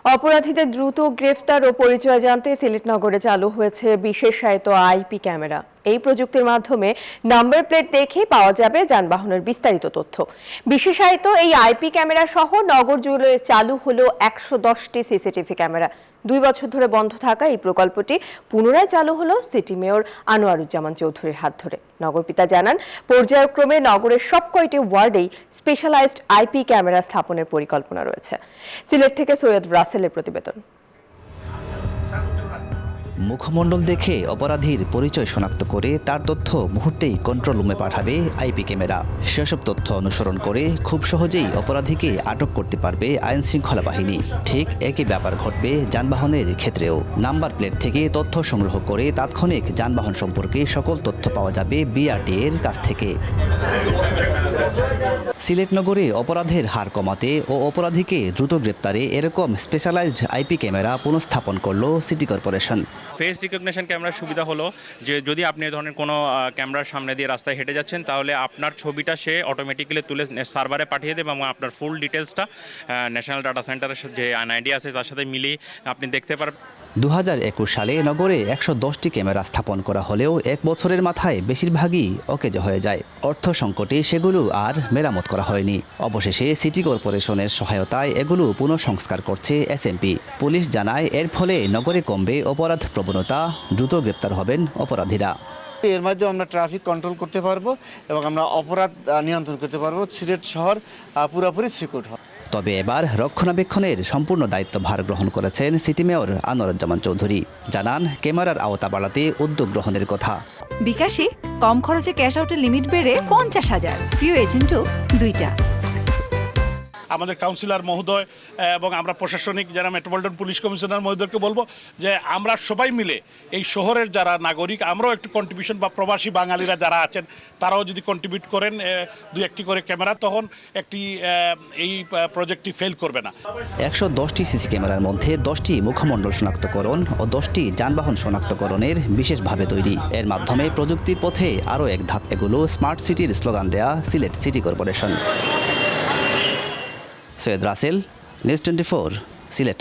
অপরাধীদের দ্রুত গ্রেফতার ও পরিচয় জানতে সিলেট নগরে চালু হয়েছে বিশেষায়িত আইপি ক্যামেরা। এই প্রযুক্তির মাধ্যমে নাম্বার প্লেট দেখে পাওয়া যাবে যানবাহনের বিস্তারিত তথ্য। বিশেষায়িত এই আইপি ক্যামেরা সহ নগর জুড়ে চালু হলো 110টি সিসিটিভি ক্যামেরা। 2 বছর ধরে বন্ধ থাকা এই প্রকল্পটি পুনরায় চালু হলো সিটি মেয়র আনোয়ারুজ্জামান চৌধুরীর হাত ধরে। নগরপিতা জানান, পর্যায়ক্রমে নগরের সব কয়টি ওয়ার্ডেই স্পেশালাইজড আইপি ক্যামেরা স্থাপনের পরিকল্পনা রয়েছে। সিলেট থেকে সৈয়দ রাসেলের প্রতিবেদন। মুখমণ্ডল দেখে অপরাধীর পরিচয় শনাক্ত করে তার তথ্য মুহূর্তেই কন্ট্রোল রুমে পাঠাবে আইপি ক্যামেরা। সেসব তথ্য অনুসরণ করে খুব সহজেই অপরাধীকে আটক করতে পারবে আইন শৃঙ্খলা বাহিনী। ঠিক একই ব্যাপার ঘটবে যানবাহনের ক্ষেত্রেও। নাম্বার প্লেট থেকে তথ্য সংগ্রহ করে তাৎক্ষণিক যানবাহন সম্পর্কে সকল তথ্য পাওয়া যাবে বিআরটি এর কাছ থেকে। সিলেট নগরে অপরাধের হার কমাতে ও অপরাধীকে দ্রুত গ্রেপ্তারে এরকম স্পেশালাইজড আইপি ক্যামেরা পুনঃস্থাপন করল সিটি কর্পোরেশন। ফেস রিকগনিশন ক্যামেরার সুবিধা হলো যে যদি আপনি এই ধরনের কোনো ক্যামেরার সামনে দিয়ে রাস্তায় হেঁটে যাচ্ছেন, তাহলে আপনার ছবিটা সে অটোমেটিক্যালি তুলে সার্ভারে পাঠিয়ে দেবে এবং আপনার ফুল ডিটেলসটা ন্যাশনাল ডাটা সেন্টারের যে এনআইডি আছে তার সাথে মিলিয়ে আপনি দেখতে পারবেন। 2021 সালে নগরে 110টি ক্যামেরা স্থাপন করা হলেও 1 বছরের মাথায় বেশিরভাগই অকেজো হয়ে যায়। অর্থ সংকটে সেগুলো আর মেরামত করা হয়নি। অবশেষে সিটি কর্পোরেশনের সহায়তায় এগুলো পুনঃসংস্কার করছে এসএমপি। পুলিশ জানায়, এর ফলে নগরে কমবে অপরাধ প্রবণতা, দ্রুত গ্রেপ্তার হবেন অপরাধীরা। এর মাধ্যমে আমরা ট্রাফিক কন্ট্রোল করতে পারবো এবং আমরা অপরাধ নিয়ন্ত্রণ করতে পারবো। সিলেট শহর পুরোপুরি সিকিউর হবে। তবে এবার রক্ষণাবেক্ষণের সম্পূর্ণ দায়িত্বভার গ্রহণ করেছেন সিটি মেয়র আনোয়ারুজ্জামান চৌধুরী। জানান, ক্যামেরার আওতা বাড়াতে উদ্যোগ গ্রহণের কথা। বিকাশে কম খরচে ক্যাশ আউটের লিমিট বেড়ে 50,000। প্রিয় এজেন্টও 2টা। আমাদের কাউন্সিলর মহোদয় এবং আমরা প্রশাসনিক যারা মেট্রোপলিটন পুলিশ কমিশনার মহোদয়কে বলবো যে আমরা সবাই মিলে এই শহরের যারা নাগরিক, আমরাও একটু কন্ট্রিবিউশন বা প্রবাসী বাঙালিরা যারা আছেন তারাও যদি কন্ট্রিবিউট করেন 2-1টি করে ক্যামেরা, তখন এই প্রজেক্টটি ফেল করবে না। 110টি সিসি ক্যামেরার মধ্যে 10টি মুখমণ্ডল শনাক্তকরণ ও 10টি যানবাহন শনাক্তকরণের বিশেষভাবে তৈরি। এর মাধ্যমে প্রযুক্তির পথে আরও এক ধাপ এগুলো স্মার্ট সিটির স্লোগান দেয়া Sylhet city corporation. Syed Rasel, news 24, Sylhet.